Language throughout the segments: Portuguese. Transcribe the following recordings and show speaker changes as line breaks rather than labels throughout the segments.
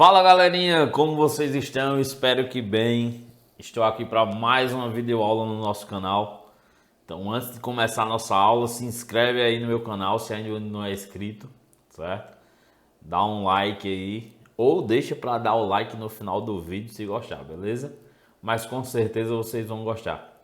Fala galerinha, como vocês estão? Espero que bem. Estou aqui para mais uma videoaula no nosso canal. Então antes de começar a nossa aula, se inscreve aí no meu canal se ainda não é inscrito, certo? Dá um like aí, ou deixa para dar o like no final do vídeo se gostar, beleza? Mas com certeza vocês vão gostar.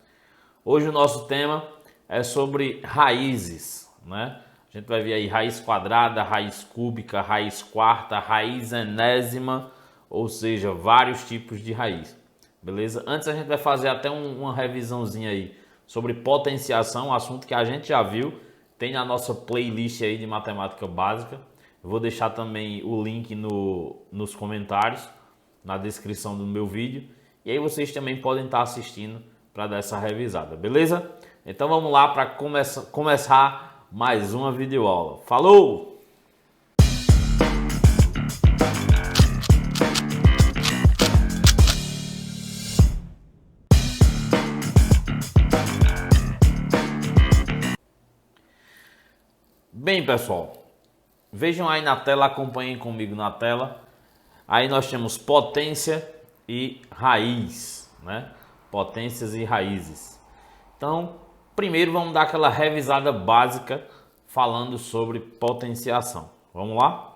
Hoje o nosso tema é sobre raízes, né? A gente vai ver aí raiz quadrada, raiz cúbica, raiz quarta, raiz enésima, ou seja, vários tipos de raiz, beleza? Antes a gente vai fazer até uma revisãozinha aí sobre potenciação, assunto que a gente já viu, tem na nossa playlist aí de matemática básica. Eu vou deixar também o link nos comentários, na descrição do meu vídeo, e aí vocês também podem estar assistindo para dar essa revisada, beleza? Então vamos lá para começar mais uma videoaula. Falou! Bem, pessoal, vejam aí na tela, acompanhem comigo na tela. Aí nós temos potência e raiz, né? Potências e raízes. Então, primeiro vamos dar aquela revisada básica falando sobre potenciação. Vamos lá?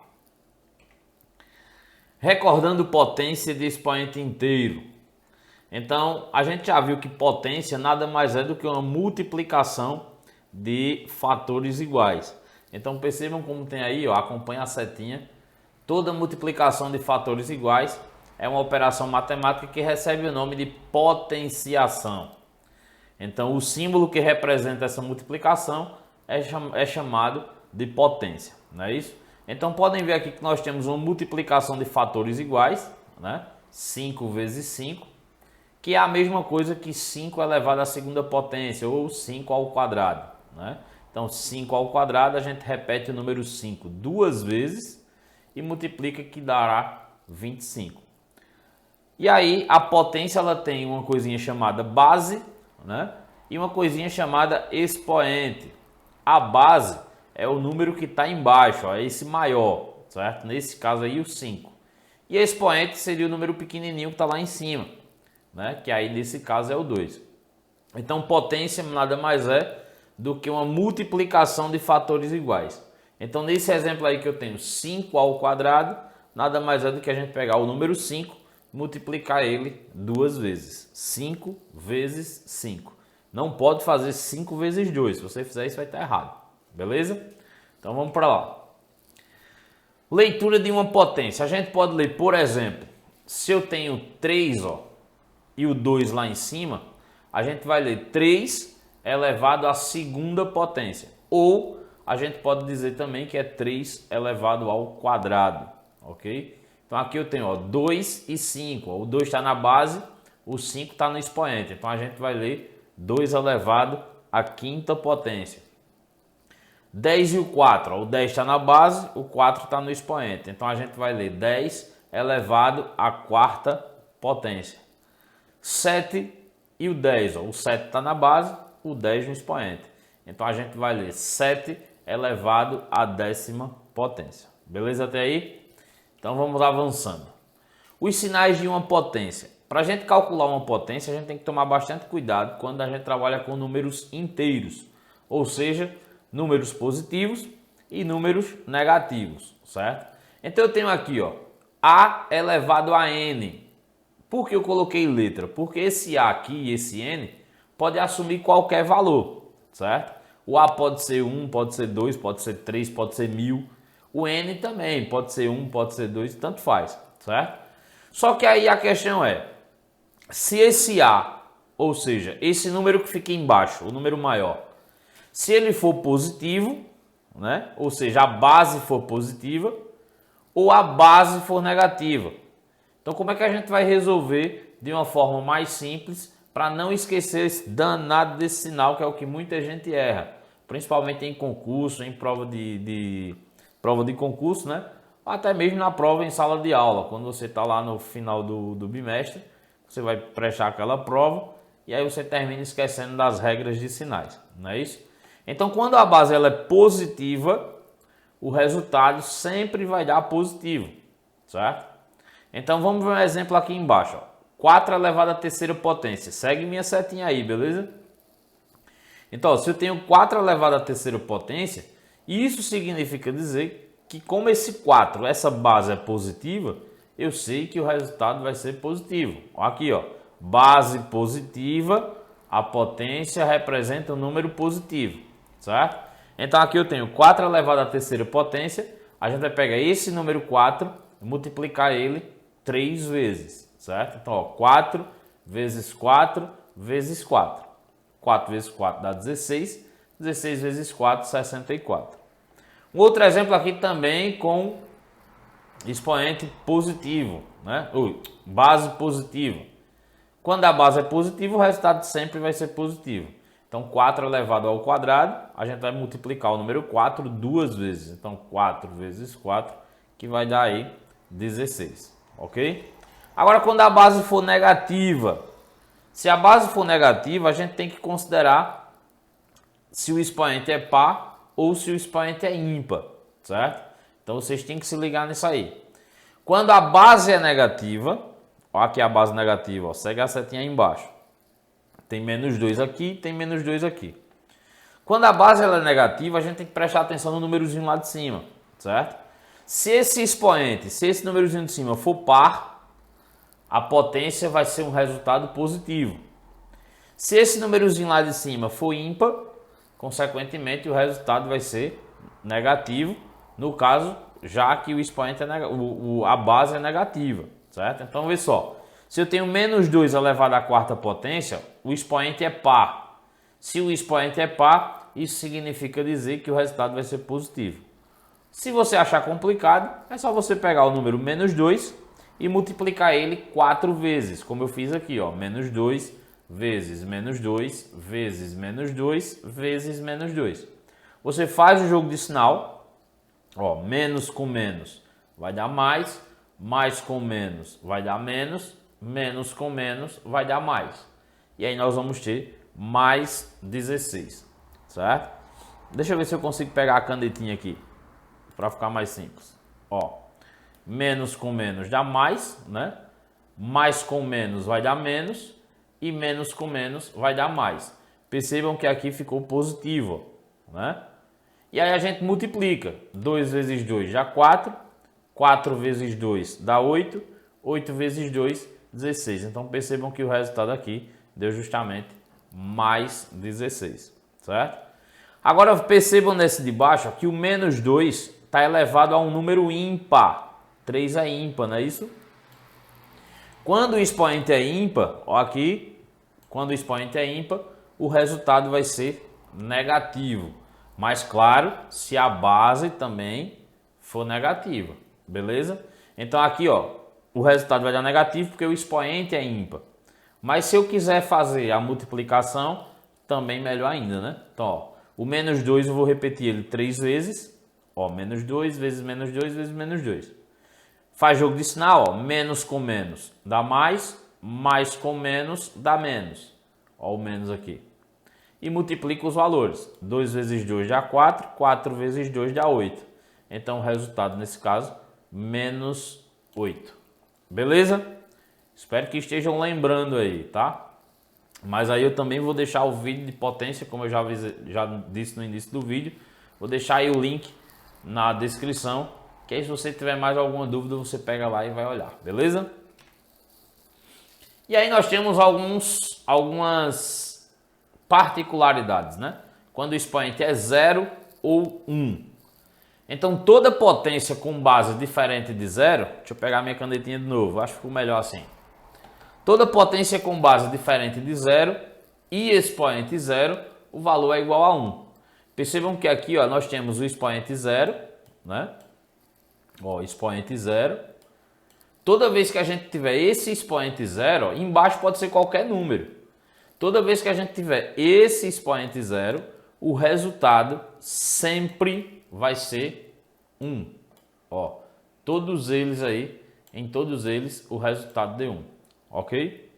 Recordando potência de expoente inteiro. Então, a gente já viu que potência nada mais é do que uma multiplicação de fatores iguais. Então, percebam como tem aí, ó, acompanha a setinha. Toda multiplicação de fatores iguais é uma operação matemática que recebe o nome de potenciação. Então, o símbolo que representa essa multiplicação é chamado de potência, não é isso? Então, podem ver aqui que nós temos uma multiplicação de fatores iguais, né? 5 vezes 5, que é a mesma coisa que 5 elevado à segunda potência, ou 5 ao quadrado, né? Então, 5 ao quadrado, a gente repete o número 5 duas vezes e multiplica, que dará 25. E aí, a potência ela tem uma coisinha chamada base, né? E uma coisinha chamada expoente. A base é o número que está embaixo, ó, é esse maior, certo? Nesse caso aí o 5. E a expoente seria o número pequenininho que está lá em cima, né? Que aí nesse caso é o 2. Então potência nada mais é do que uma multiplicação de fatores iguais. Então nesse exemplo aí que eu tenho 5 ao quadrado, nada mais é do que a gente pegar o número 5, multiplicar ele duas vezes. 5 vezes 5. Não pode fazer 5 vezes 2. Se você fizer isso, vai estar errado. Beleza? Então vamos para lá. Leitura de uma potência. A gente pode ler, por exemplo, se eu tenho 3, ó, e o 2 lá em cima, a gente vai ler 3 elevado à segunda potência. Ou a gente pode dizer também que é 3 elevado ao quadrado. Ok? Então aqui eu tenho, ó, 2 e 5. O 2 está na base, o 5 está no expoente. Então a gente vai ler 2 elevado à quinta potência. 10 e o 4. Ó, o 10 está na base, o 4 está no expoente. Então a gente vai ler 10 elevado à quarta potência. 7 e o 10. Ó, o 7 está na base, o 10 no expoente. Então a gente vai ler 7 elevado à décima potência. Beleza até aí? Então vamos avançando. Os sinais de uma potência. Para a gente calcular uma potência, a gente tem que tomar bastante cuidado quando a gente trabalha com números inteiros. Ou seja, números positivos e números negativos, certo? Então eu tenho aqui, ó, A elevado a N. Por que eu coloquei letra? Porque esse A aqui e esse N pode assumir qualquer valor, certo? O A pode ser 1, pode ser 2, pode ser 3, pode ser 1000. O N também pode ser 1, pode ser 2, tanto faz, certo? Só que aí a questão é, se esse A, ou seja, esse número que fica embaixo, o número maior, se ele for positivo, né? Ou seja, a base for positiva, ou a base for negativa. Então como é que a gente vai resolver de uma forma mais simples para não esquecer esse danado desse sinal, que é o que muita gente erra, principalmente em concurso, em prova de concurso, né? Até mesmo na prova em sala de aula, quando você está lá no final do bimestre, você vai prestar aquela prova e aí você termina esquecendo das regras de sinais, não é isso? Então, quando a base ela é positiva, o resultado sempre vai dar positivo, certo? Então vamos ver um exemplo aqui embaixo. Ó. 4 elevado à terceira potência. Segue minha setinha aí, beleza? Então, ó, se eu tenho 4 elevado à terceira potência, isso significa dizer que como esse 4, essa base é positiva, eu sei que o resultado vai ser positivo. Ó, aqui, ó, base positiva, a potência representa um número positivo, certo? Então aqui eu tenho 4 elevado à terceira potência, a gente vai pegar esse número 4 e multiplicar ele 3 vezes, certo? Então, ó, 4 vezes 4 vezes 4. 4 vezes 4 dá 16, 16 vezes 4, 64. Um outro exemplo aqui também com expoente positivo, né? Base positiva. Quando a base é positiva, o resultado sempre vai ser positivo. Então, 4 elevado ao quadrado, a gente vai multiplicar o número 4 duas vezes. Então, 4 vezes 4, que vai dar aí 16, ok? Agora, quando a base for negativa, se a base for negativa, a gente tem que considerar se o expoente é par ou se o expoente é ímpar, certo? Então, vocês têm que se ligar nisso aí. Quando a base é negativa, ó, aqui a base negativa, ó, segue a setinha aí embaixo. Tem menos 2 aqui, tem menos 2 aqui. Quando a base ela é negativa, a gente tem que prestar atenção no númerozinho lá de cima, certo? Se esse expoente, se esse númerozinho de cima for par, a potência vai ser um resultado positivo. Se esse númerozinho lá de cima for ímpar, consequentemente o resultado vai ser negativo, no caso, já que o expoente é a base é negativa, certo? Então, vê só. Se eu tenho menos 2 elevado à quarta potência, o expoente é par. Se o expoente é par, isso significa dizer que o resultado vai ser positivo. Se você achar complicado, é só você pegar o número menos 2 e multiplicar ele 4 vezes, como eu fiz aqui, ó, menos 2 vezes menos 2 vezes menos 2 vezes menos 2. Você faz o jogo de sinal, ó, menos com menos vai dar mais com menos vai dar menos com menos vai dar mais. E aí nós vamos ter mais 16, certo? Deixa eu ver se eu consigo pegar a canetinha aqui, para ficar mais simples. Ó, menos com menos dá mais, né? Mais com menos vai dar menos e menos com menos vai dar mais. Percebam que aqui ficou positivo, né? E aí a gente multiplica. 2 vezes 2 dá 4. 4 vezes 2 dá 8. 8 vezes 2, 16. Então percebam que o resultado aqui deu justamente mais 16, certo? Agora percebam nesse de baixo que o menos 2 está elevado a um número ímpar. 3 é ímpar, não é isso? Quando o expoente é ímpar, ó aqui, quando o expoente é ímpar, o resultado vai ser negativo. Mas claro, se a base também for negativa, beleza? Então aqui, ó, o resultado vai dar negativo porque o expoente é ímpar. Mas se eu quiser fazer a multiplicação, também melhor ainda, né? Então, ó, o menos 2 eu vou repetir ele 3 vezes. Ó, menos 2 vezes menos 2 vezes menos 2. Faz jogo de sinal, ó, menos com menos dá mais com menos dá menos. Ó, o menos aqui. E multiplica os valores. 2 vezes 2 dá 4, 4 vezes 2 dá 8. Então o resultado nesse caso, menos 8. Beleza? Espero que estejam lembrando aí, tá? Mas aí eu também vou deixar o vídeo de potência, como eu já disse no início do vídeo. Vou deixar aí o link na descrição, que aí se você tiver mais alguma dúvida, você pega lá e vai olhar, beleza? E aí nós temos algumas particularidades, né? Quando o expoente é 0 ou 1. Então toda potência com base diferente de 0, deixa eu pegar minha canetinha de novo, acho que ficou melhor assim. Toda potência com base diferente de 0 e expoente 0, o valor é igual a 1. Percebam que aqui, ó, nós temos o expoente 0, né? Ó, expoente 0. Toda vez que a gente tiver esse expoente 0, ó, embaixo pode ser qualquer número. Toda vez que a gente tiver esse expoente 0, o resultado sempre vai ser 1. Ó, todos eles aí, em todos eles, o resultado deu 1. Ok?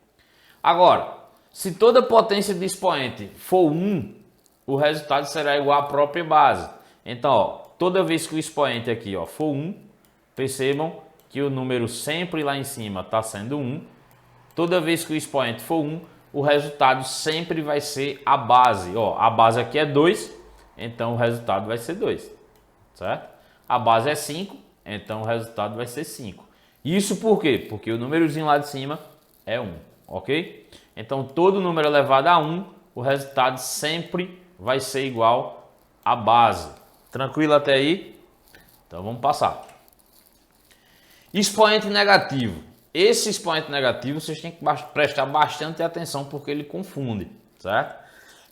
Agora, se toda potência de expoente for 1, o resultado será igual à própria base. Então, ó, toda vez que o expoente aqui, ó, for 1, percebam que o número sempre lá em cima está sendo 1. Toda vez que o expoente for 1, o resultado sempre vai ser a base. Ó, a base aqui é 2, então o resultado vai ser 2, certo? A base é 5, então o resultado vai ser 5. Isso por quê? Porque o númerozinho lá de cima é 1, ok? Então todo número elevado a 1, o resultado sempre vai ser igual à base. Tranquilo até aí? Então vamos passar. Expoente negativo. Esse expoente negativo vocês têm que prestar bastante atenção porque ele confunde, certo?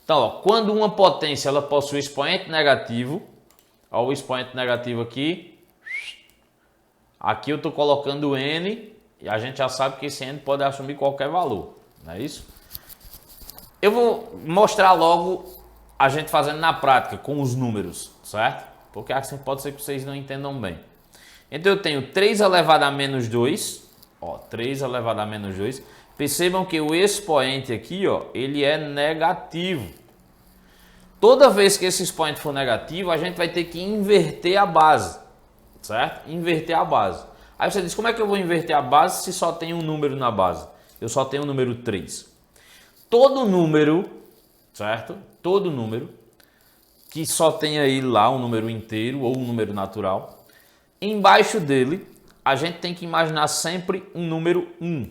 Então, ó, quando uma potência ela possui expoente negativo, ó, o expoente negativo aqui, aqui eu estou colocando n e a gente já sabe que esse n pode assumir qualquer valor, não é isso? Eu vou mostrar logo a gente fazendo na prática com os números, certo? Porque assim pode ser que vocês não entendam bem. Então eu tenho 3 elevado a menos 2, ó, 3 elevado a menos 2. Percebam que o expoente aqui, ó, ele é negativo. Toda vez que esse expoente for negativo, a gente vai ter que inverter a base, certo? Inverter a base. Aí você diz, como é que eu vou inverter a base se só tem um número na base? Eu só tenho o número 3. Todo número, certo? Todo número que só tem aí lá um número inteiro ou um número natural, embaixo dele, a gente tem que imaginar sempre um número 1.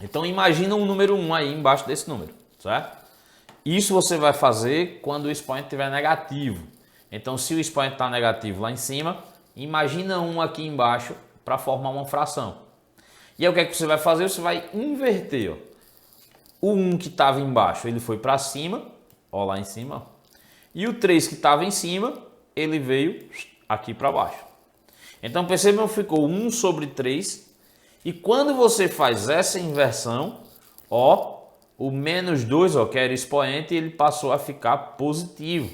Então, imagina um número 1 aí embaixo desse número, certo? Isso você vai fazer quando o expoente estiver negativo. Então, se o expoente está negativo lá em cima, imagina 1 aqui embaixo para formar uma fração. E aí, o que é que você vai fazer? Você vai inverter, ó. O 1 que estava embaixo, ele foi para cima, ó, lá em cima, ó. E o 3 que estava em cima, ele veio aqui para baixo. Então, percebam que ficou 1 sobre 3. E quando você faz essa inversão, ó, o menos 2, ó, que era expoente, ele passou a ficar positivo.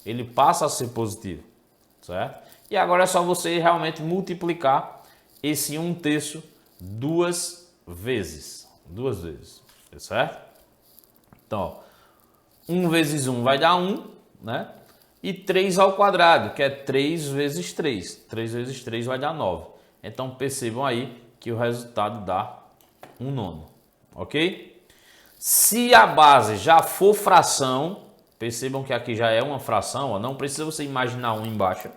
Ele passa a ser positivo, certo? E agora é só você realmente multiplicar esse 1/3 duas vezes. Duas vezes, certo? Então, ó, 1 vezes 1 vai dar 1, né? E 3 ao quadrado, que é 3 vezes 3. 3 vezes 3 vai dar 9. Então, percebam aí que o resultado dá 1/9, ok? Se a base já for fração, percebam que aqui já é uma fração, ó, não precisa você imaginar 1 embaixo.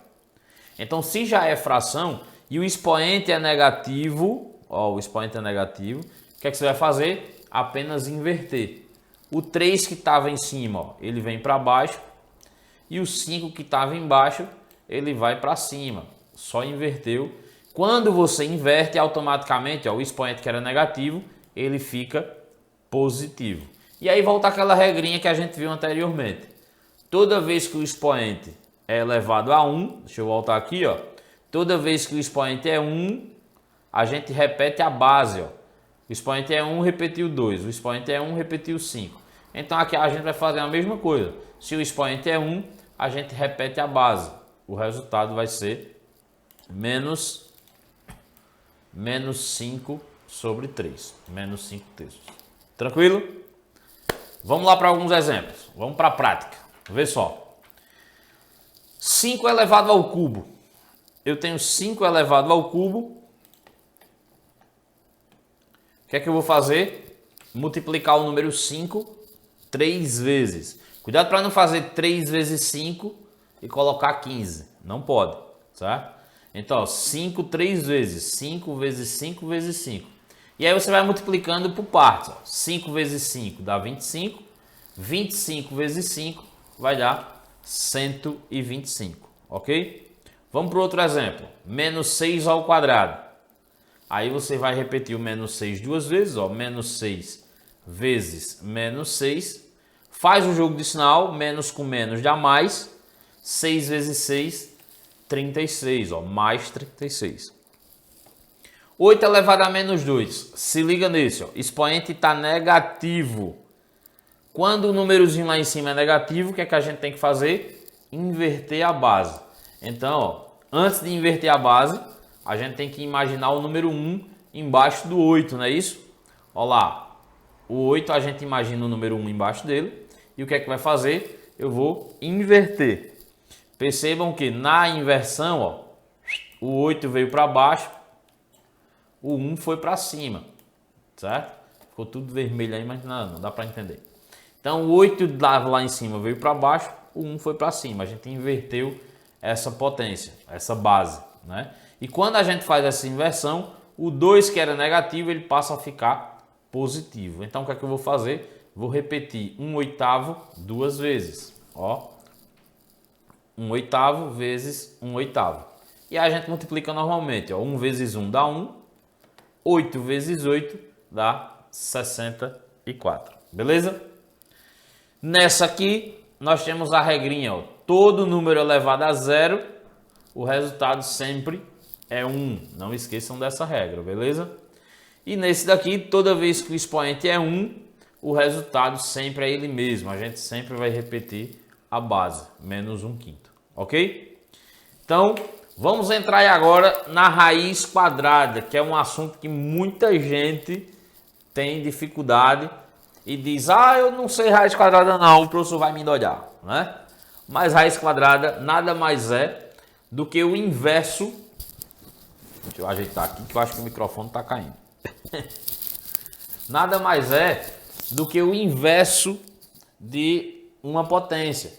Então, se já é fração e o expoente é negativo, ó, o expoente é negativo, o que é que você vai fazer? Apenas inverter. O 3 que estava em cima, ó, ele vem para baixo. E o 5 que estava embaixo, ele vai para cima. Só inverteu. Quando você inverte, automaticamente, ó, o expoente que era negativo, ele fica positivo. E aí volta aquela regrinha que a gente viu anteriormente. Toda vez que o expoente é elevado a 1, deixa eu voltar aqui, ó. Toda vez que o expoente é 1, a gente repete a base, ó. O expoente é 1, repetiu 2. O expoente é 1, repetiu 5. Então aqui a gente vai fazer a mesma coisa. Se o expoente é 1, a gente repete a base. O resultado vai ser menos 5 sobre 3. Menos 5/3. Tranquilo? Vamos lá para alguns exemplos. Vamos para a prática. Vê só. 5 elevado ao cubo. Eu tenho 5 elevado ao cubo. O que é que eu vou fazer? Multiplicar o número 5 3 vezes. Cuidado para não fazer 3 vezes 5 e colocar 15. Não pode, certo? Então, ó, 5 3 vezes. 5 vezes 5 vezes 5. E aí você vai multiplicando por partes. Ó. 5 vezes 5 dá 25. 25 vezes 5 vai dar 125. Ok? Vamos para outro exemplo. Menos 6 ao quadrado. Aí você vai repetir o menos 6 duas vezes. Ó. Menos 6 vezes menos 6. Faz o jogo de sinal, menos com menos dá mais, 6 vezes 6, 36, ó, mais 36. 8 elevado a menos 2, se liga nesse, ó, expoente está negativo. Quando o númerozinho lá em cima é negativo, o que é que a gente tem que fazer? Inverter a base. Então, ó, antes de inverter a base, a gente tem que imaginar o número 1 embaixo do 8, não é isso? Ó lá, o 8 a gente imagina o número 1 embaixo dele. E o que é que vai fazer? Eu vou inverter. Percebam que na inversão, ó, o 8 veio para baixo o 1 foi para cima, certo? Ficou tudo vermelho aí, mas não dá para entender. Então, o 8 lá em cima veio para baixo, o 1 foi para cima. A gente inverteu essa potência, essa base, né? E quando a gente faz essa inversão, o 2 que era negativo, ele passa a ficar positivo. Então, o que é que eu vou fazer? Vou repetir 1/8 duas vezes, ó. 1/8 vezes 1/8. E aí a gente multiplica normalmente, ó. 1 vezes 1 dá 1, 8 vezes 8 dá 64, beleza? Nessa aqui, nós temos a regrinha, ó. Todo número elevado a zero, o resultado sempre é 1. Não esqueçam dessa regra, beleza? E nesse daqui, toda vez que o expoente é 1, o resultado sempre é ele mesmo. A gente sempre vai repetir a base, menos 1/5, ok? Então, vamos entrar agora na raiz quadrada, que é um assunto que muita gente tem dificuldade e diz, eu não sei raiz quadrada não, o professor vai me endolhar, né? Mas raiz quadrada nada mais é do que o inverso. Deixa eu ajeitar aqui que eu acho que o microfone está caindo. Nada mais é do que o inverso de uma potência.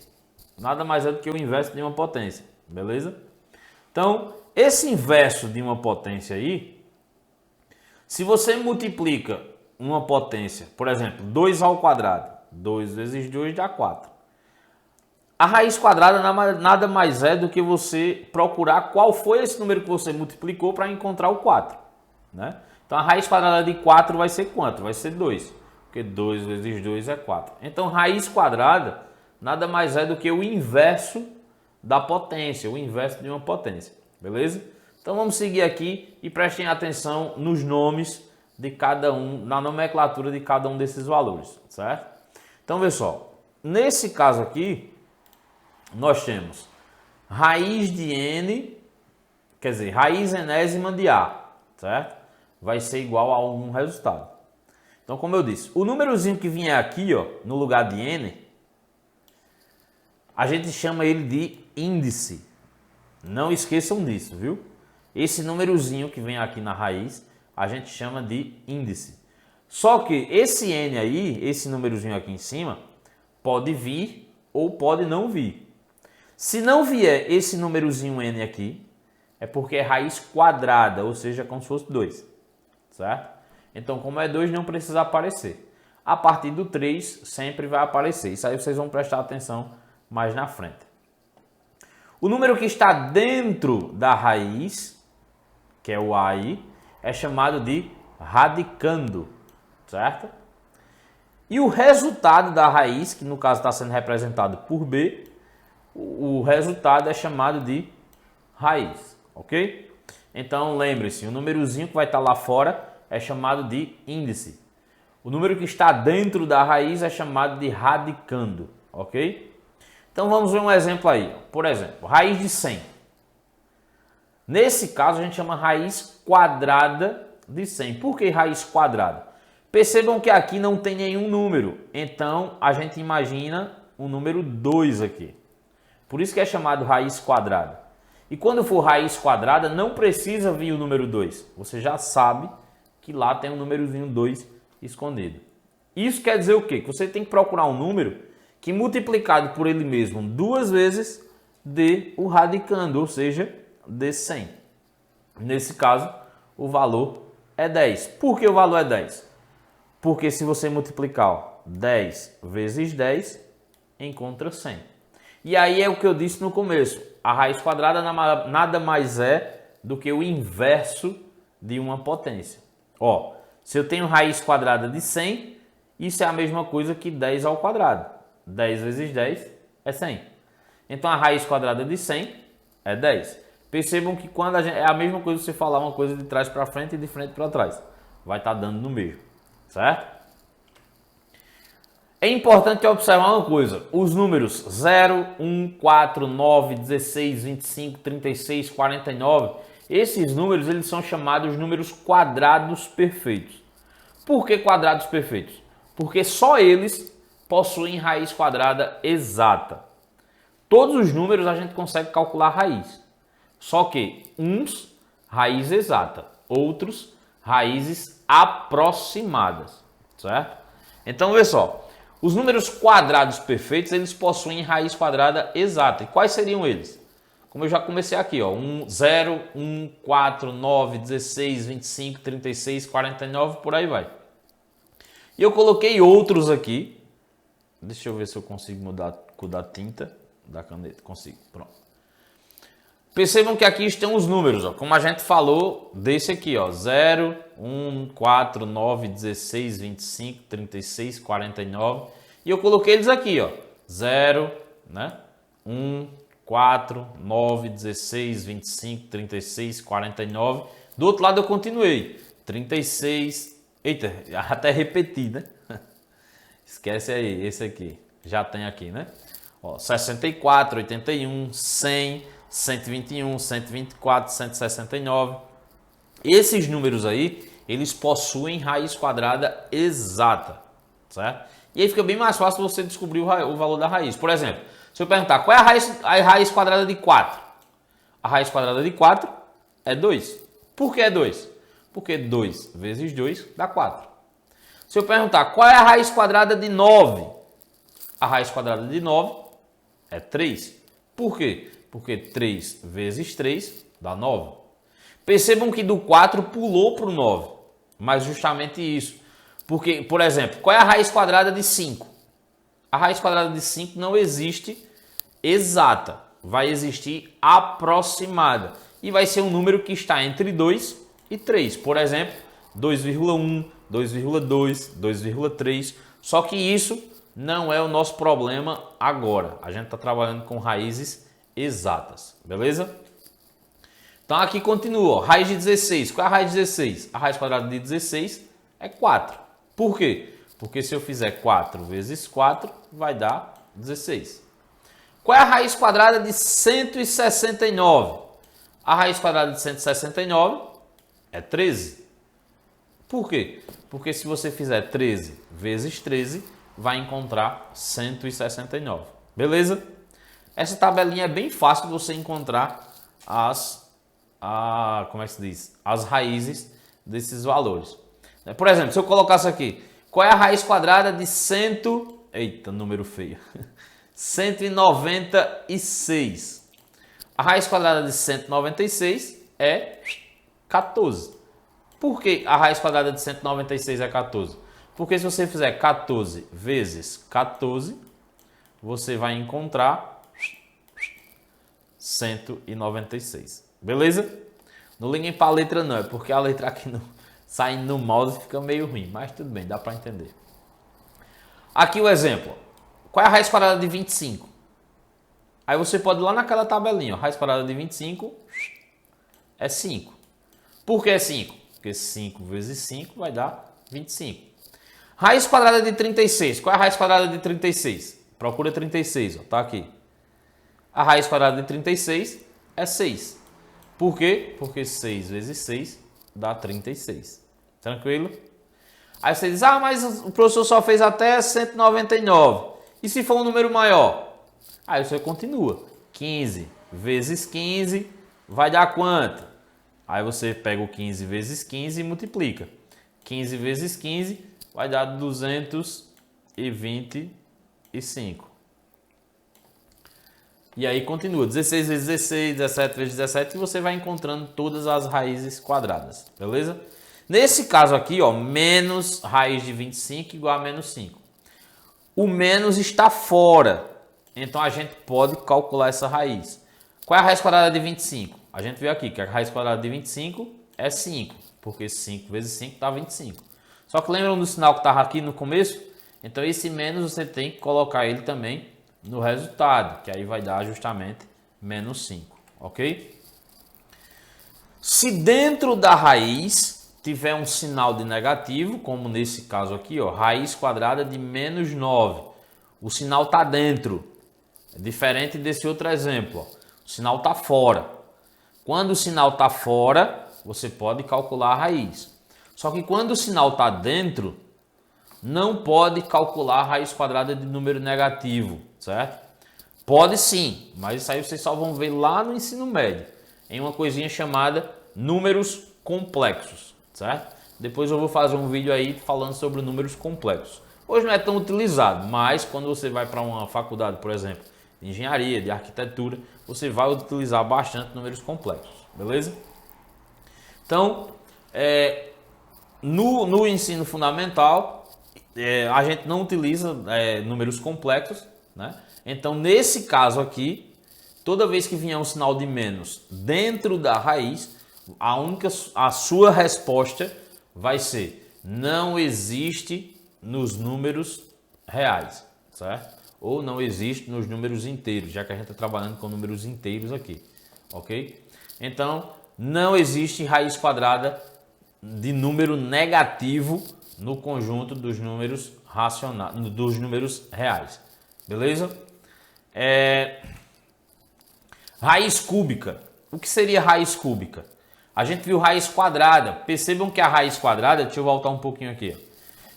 Nada mais é do que o inverso de uma potência, beleza? Então, esse inverso de uma potência aí, se você multiplica uma potência, por exemplo, 2 ao quadrado, 2 vezes 2 dá 4. A raiz quadrada nada mais é do que você procurar qual foi esse número que você multiplicou para encontrar o 4, né? Então, a raiz quadrada de 4 vai ser quanto? Vai ser 2, porque 2 vezes 2 é 4. Então, raiz quadrada nada mais é do que o inverso da potência, o inverso de uma potência, beleza? Então, vamos seguir aqui e prestem atenção nos nomes de cada um, na nomenclatura de cada um desses valores, certo? Então, vê só, nesse caso aqui, nós temos raiz de n, quer dizer, raiz enésima de a, certo? Vai ser igual a um resultado. Então, como eu disse, o númerozinho que vier aqui, ó, no lugar de n, a gente chama ele de índice. Não esqueçam disso, viu? Esse númerozinho que vem aqui na raiz, a gente chama de índice. Só que esse n aí, esse númerozinho aqui em cima, pode vir ou pode não vir. Se não vier esse númerozinho n aqui, é porque é raiz quadrada, ou seja, como se fosse 2, certo? Então, como é 2, não precisa aparecer. A partir do 3, sempre vai aparecer. Isso aí vocês vão prestar atenção mais na frente. O número que está dentro da raiz, que é o a aí, é chamado de radicando, certo? E o resultado da raiz, que no caso está sendo representado por b, o resultado é chamado de raiz, ok? Então, lembre-se, o númerozinho que vai estar lá fora é chamado de índice. O número que está dentro da raiz é chamado de radicando, ok? Então, vamos ver um exemplo aí. Por exemplo, raiz de 100. Nesse caso, a gente chama raiz quadrada de 100. Por que raiz quadrada? Percebam que aqui não tem nenhum número. Então, a gente imagina o número 2 aqui. Por isso que é chamado raiz quadrada. E quando for raiz quadrada, não precisa vir o número 2. Você já sabe que lá tem um númerozinho 2 escondido. Isso quer dizer o quê? Que você tem que procurar um número que multiplicado por ele mesmo duas vezes dê o radicando, ou seja, dê 100. Nesse caso, o valor é 10. Por que o valor é 10? Porque se você multiplicar, ó, 10 vezes 10, encontra 100. E aí é o que eu disse no começo. A raiz quadrada nada mais é do que o inverso de uma potência. Ó, se eu tenho raiz quadrada de 100, isso é a mesma coisa que 10 ao quadrado. 10 vezes 10 é 100. Então, a raiz quadrada de 100 é 10. Percebam que quando é a mesma coisa você falar uma coisa de trás para frente e de frente para trás. Vai estar dando no mesmo, certo? É importante observar uma coisa. Os números 0, 1, 4, 9, 16, 25, 36, 49, esses números eles são chamados números quadrados perfeitos. Por que quadrados perfeitos? Porque só eles possuem raiz quadrada exata. Todos os números a gente consegue calcular a raiz. Só que uns, raiz exata. Outros, raízes aproximadas, certo? Então, vê só, os números quadrados perfeitos, eles possuem raiz quadrada exata. E quais seriam eles? Como eu já comecei aqui, ó, 0, 1, 4, 9, 16, 25, 36, 49, por aí vai. E eu coloquei outros aqui. Deixa eu ver se eu consigo mudar a cor da tinta, da caneta. Consigo, pronto. Percebam que aqui estão os números, ó, como a gente falou desse aqui, ó, 0, 1, 4, 9, 16, 25, 36, 49. E eu coloquei eles aqui, ó, 0, né? 1, 4, 9, 16, 25, 36, 49. Do outro lado eu continuei, 36, eita, até repeti, né? Esquece aí, esse aqui, já tem aqui, né? Ó, 64, 81, 100... 121, 124, 169. Esses números aí, eles possuem raiz quadrada exata, certo? E aí fica bem mais fácil você descobrir o valor da raiz. Por exemplo, se eu perguntar qual é a raiz quadrada de 4? A raiz quadrada de 4 é 2. Por que é 2? Porque 2 vezes 2 dá 4. Se eu perguntar qual é a raiz quadrada de 9? A raiz quadrada de 9 é 3. Por quê? Porque 3 vezes 3 dá 9. Percebam que do 4 pulou para o 9. Mas justamente isso. Porque, por exemplo, qual é a raiz quadrada de 5? A raiz quadrada de 5 não existe exata. Vai existir aproximada. E vai ser um número que está entre 2 e 3. Por exemplo, 2,1, 2,2, 2,3. Só que isso não é o nosso problema agora. A gente está trabalhando com raízes exatas, beleza? Então aqui continua, ó, raiz de 16. Qual é a raiz de 16? A raiz quadrada de 16 é 4. Por quê? Porque se eu fizer 4 vezes 4, vai dar 16. Qual é a raiz quadrada de 169? A raiz quadrada de 169 é 13. Por quê? Porque se você fizer 13 vezes 13, vai encontrar 169. Beleza? Essa tabelinha é bem fácil de você encontrar como é que se diz? As raízes desses valores. Por exemplo, se eu colocasse aqui, qual é a raiz quadrada de eita, número feio. 196. A raiz quadrada de 196 é 14. Por que a raiz quadrada de 196 é 14? Porque se você fizer 14 vezes 14, você vai encontrar 196. Beleza? Não liguem para a letra não, é porque a letra aqui não, saindo no mouse fica meio ruim, mas tudo bem, dá para entender. Aqui o exemplo. Qual é a raiz quadrada de 25? Aí você pode ir lá naquela tabelinha, ó, raiz quadrada de 25 é 5. Por que é 5? Porque 5 vezes 5 vai dar 25. Raiz quadrada de 36. Qual é a raiz quadrada de 36? Procura 36, ó, tá aqui. A raiz quadrada de 36 é 6. Por quê? Porque 6 vezes 6 dá 36. Tranquilo? Aí você diz, mas o professor só fez até 199. E se for um número maior? Aí você continua. 15 vezes 15 vai dar quanto? Aí você pega o 15 vezes 15 e multiplica. 15 vezes 15 vai dar 225. E aí continua, 16 vezes 16, 17 vezes 17, e você vai encontrando todas as raízes quadradas, beleza? Nesse caso aqui, ó, menos raiz de 25 igual a menos 5. O menos está fora, então a gente pode calcular essa raiz. Qual é a raiz quadrada de 25? A gente viu aqui que a raiz quadrada de 25 é 5, porque 5 vezes 5 dá 25. Só que lembram do sinal que estava aqui no começo? Então esse menos você tem que colocar ele também no resultado, que aí vai dar justamente menos 5, ok? Se dentro da raiz tiver um sinal de negativo, como nesse caso aqui, ó, raiz quadrada de menos 9, o sinal está dentro, é diferente desse outro exemplo, ó. O sinal está fora. Quando o sinal está fora, você pode calcular a raiz. Só que quando o sinal está dentro, não pode calcular a raiz quadrada de número negativo, certo? Pode sim, mas isso aí vocês só vão ver lá no ensino médio, em uma coisinha chamada números complexos. certo? Depois eu vou fazer um vídeo aí falando sobre números complexos. Hoje não é tão utilizado, mas quando você vai para uma faculdade, por exemplo, de engenharia, de arquitetura, você vai utilizar bastante números complexos, beleza? Então, no ensino fundamental, a gente não utiliza números complexos, né? Então, nesse caso aqui, toda vez que vier um sinal de menos dentro da raiz, a sua resposta vai ser: não existe nos números reais, certo? Ou não existe nos números inteiros, já que a gente está trabalhando com números inteiros aqui, ok? Então, não existe raiz quadrada de número negativo no conjunto dos números racionais, dos números reais, beleza? Raiz cúbica. O que seria raiz cúbica? A gente viu raiz quadrada. Percebam que a raiz quadrada, deixa eu voltar um pouquinho aqui.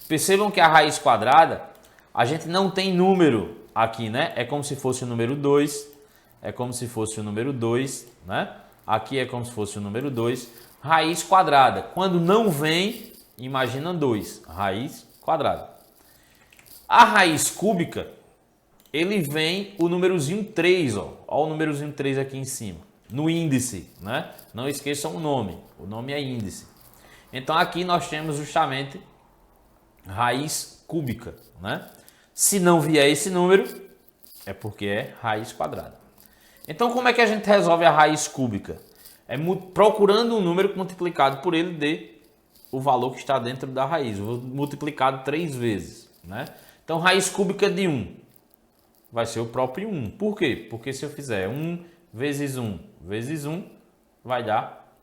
Percebam que a raiz quadrada, a gente não tem número aqui, né? É como se fosse o número 2. É como se fosse o número 2, né? Aqui é como se fosse o número 2. Raiz quadrada. Quando não vem, imagina 2. Raiz quadrada. A raiz cúbica, ele vem o númerozinho 3, ó. Ó o númerozinho 3 aqui em cima. No índice, né? Não esqueçam o nome. O nome é índice. Então aqui nós temos justamente raiz cúbica, né? Se não vier esse número, é porque é raiz quadrada. Então como é que a gente resolve a raiz cúbica? É procurando um número multiplicado por ele dê o valor que está dentro da raiz, multiplicado 3 vezes, né? Então raiz cúbica de 1 vai ser o próprio 1. Por quê? Porque se eu fizer 1 vezes 1 vezes 1, vai dar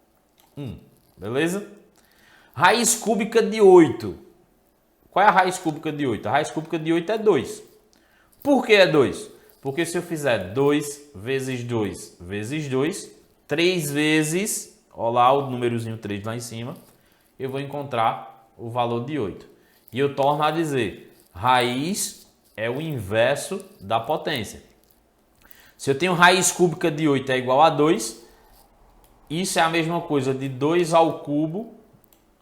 1. Beleza? Raiz cúbica de 8. Qual é a raiz cúbica de 8? A raiz cúbica de 8 é 2. Por que é 2? Porque se eu fizer 2 vezes 2 vezes 2, 3 vezes, olha lá o númerozinho 3 lá em cima, eu vou encontrar o valor de 8. E eu torno a dizer, raiz é o inverso da potência. Se eu tenho raiz cúbica de 8 é igual a 2, isso é a mesma coisa de 2 ao cubo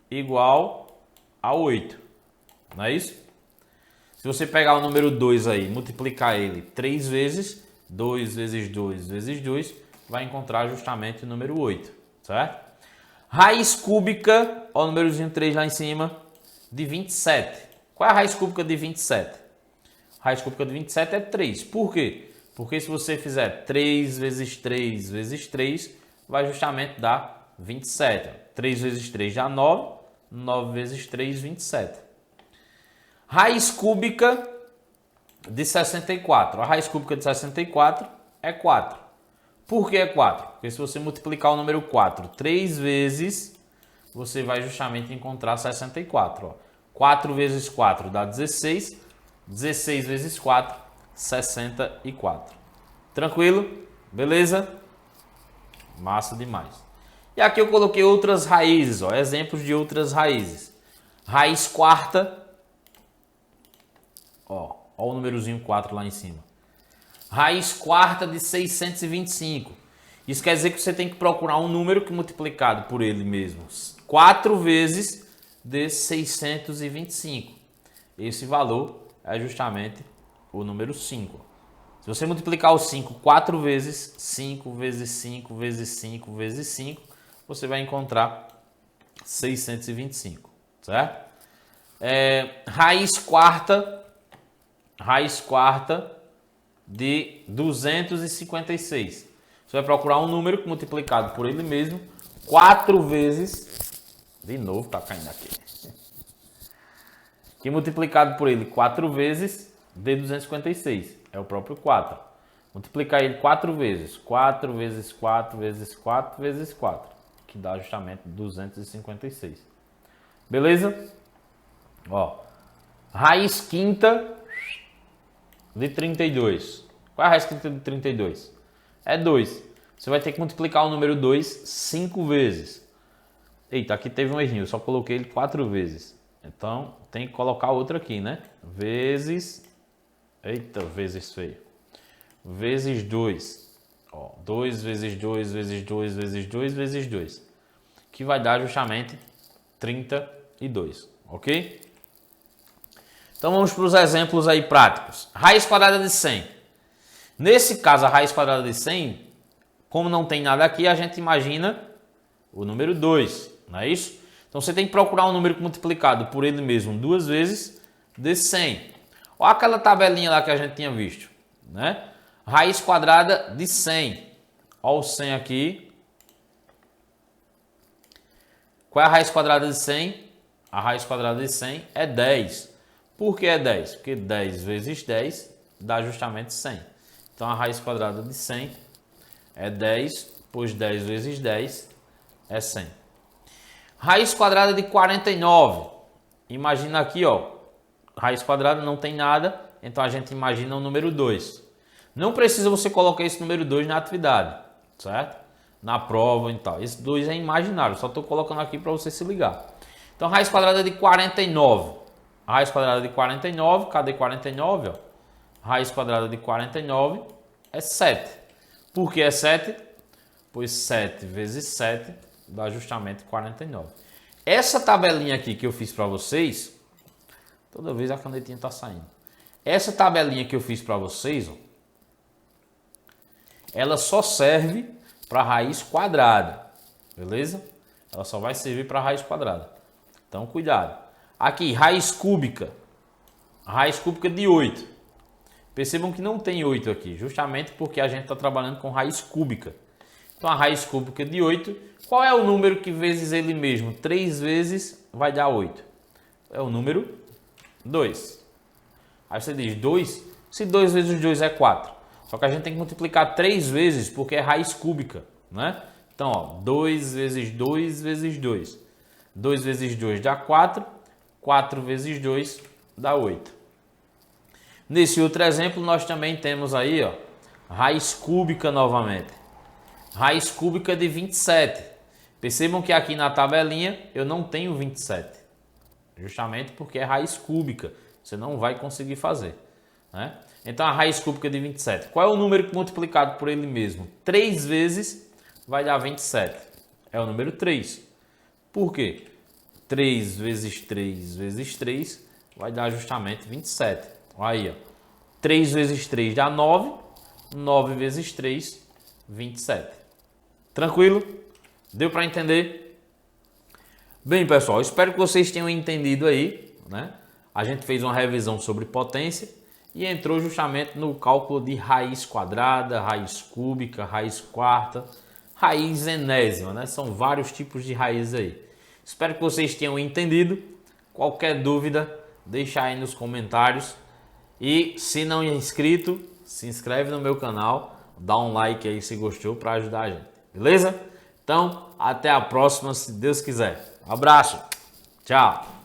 igual a 8. Não é isso? Se você pegar o número 2 aí, multiplicar ele 3 vezes, 2 vezes 2 vezes 2, vai encontrar justamente o número 8, certo? Raiz cúbica, ó o númerozinho 3 lá em cima, de 27. Qual é a raiz cúbica de 27? A raiz cúbica de 27 é 3. Por quê? Porque se você fizer 3 vezes 3 vezes 3, vai justamente dar 27. 3 vezes 3 dá 9. 9 vezes 3, 27. Raiz cúbica de 64. A raiz cúbica de 64 é 4. Por que é 4? Porque se você multiplicar o número 4 3 vezes, você vai justamente encontrar 64. Ó. 4 vezes 4 dá 16. 16 vezes 4, 64. Tranquilo? Beleza? Massa demais. E aqui eu coloquei outras raízes, ó, exemplos de outras raízes. Raiz quarta. Ó o númerozinho 4 lá em cima. Raiz quarta de 625. Isso quer dizer que você tem que procurar um número que multiplicado por ele mesmo 4 vezes de 625. Esse valor é justamente o número 5. Se você multiplicar o 5 4 vezes, 5 vezes 5 vezes 5 vezes 5, você vai encontrar 625, certo? Raiz quarta de 256. Você vai procurar um número que multiplicado por ele mesmo 4 vezes, de novo tá caindo aqui, que multiplicado por ele 4 vezes de 256, é o próprio 4. Multiplicar ele 4 vezes, 4 vezes 4 vezes 4 vezes 4, que dá justamente 256. Beleza? Ó, raiz quinta de 32. Qual é a raiz quinta de 32? É 2. Você vai ter que multiplicar o número 2 5 vezes. Eita, aqui teve um errinho, eu só coloquei ele 4 vezes. Então, tem que colocar outro aqui, né? Vezes... Eita, vezes feio. Vezes 2. Ó, 2 vezes 2 vezes 2 vezes 2 vezes 2. Que vai dar justamente 32, ok? Então vamos para os exemplos aí práticos. Raiz quadrada de 100. Nesse caso, a raiz quadrada de 100, como não tem nada aqui, a gente imagina o número 2, não é isso? Então você tem que procurar um número multiplicado por ele mesmo 2 vezes de 100. Olha aquela tabelinha lá que a gente tinha visto, né? Raiz quadrada de 100. Olha o 100 aqui. Qual é a raiz quadrada de 100? A raiz quadrada de 100 é 10. Por que é 10? Porque 10 vezes 10 dá justamente 100. Então a raiz quadrada de 100 é 10, pois 10 vezes 10 é 100. Raiz quadrada de 49. Imagina aqui, ó. Raiz quadrada não tem nada, então a gente imagina o número 2. Não precisa você colocar esse número 2 na atividade, certo? Na prova e tal. Esse 2 é imaginário, só estou colocando aqui para você se ligar. Então raiz quadrada de 49. A raiz quadrada de 49, cadê 49? Ó? Raiz quadrada de 49 é 7. Por que é 7? Pois 7 vezes 7 dá justamente 49. Essa tabelinha aqui que eu fiz para vocês, toda vez a canetinha está saindo. Essa tabelinha que eu fiz para vocês, ó, ela só serve para raiz quadrada, beleza? Ela só vai servir para raiz quadrada. Então, cuidado. Aqui, raiz cúbica. Raiz cúbica de 8. Percebam que não tem 8 aqui, justamente porque a gente está trabalhando com raiz cúbica. Então, a raiz cúbica de 8, qual é o número que vezes ele mesmo? 3 vezes vai dar 8. É o número 2. Aí você diz 2, se 2 vezes 2 é 4. Só que a gente tem que multiplicar 3 vezes, porque é raiz cúbica, né? Então, ó, 2 vezes 2 vezes 2. 2 vezes 2 dá 4. 4 vezes 2 dá 8. Nesse outro exemplo, nós também temos aí, ó, raiz cúbica novamente. Raiz cúbica de 27. Percebam que aqui na tabelinha eu não tenho 27. Justamente porque é raiz cúbica. Você não vai conseguir fazer, né? Então, a raiz cúbica de 27. Qual é o número multiplicado por ele mesmo? 3 vezes vai dar 27. É o número 3. Por quê? 3 vezes 3 vezes 3 vai dar justamente 27. Olha aí, ó. 3 vezes 3 dá 9. 9 vezes 3, 27. Tranquilo? Deu para entender? Bem, pessoal, espero que vocês tenham entendido aí, né? A gente fez uma revisão sobre potência e entrou justamente no cálculo de raiz quadrada, raiz cúbica, raiz quarta, raiz enésima, né? São vários tipos de raiz aí. Espero que vocês tenham entendido. Qualquer dúvida, deixa aí nos comentários. E se não é inscrito, se inscreve no meu canal, dá um like aí se gostou para ajudar a gente. Beleza? Então, até a próxima, se Deus quiser. Abraço. Tchau.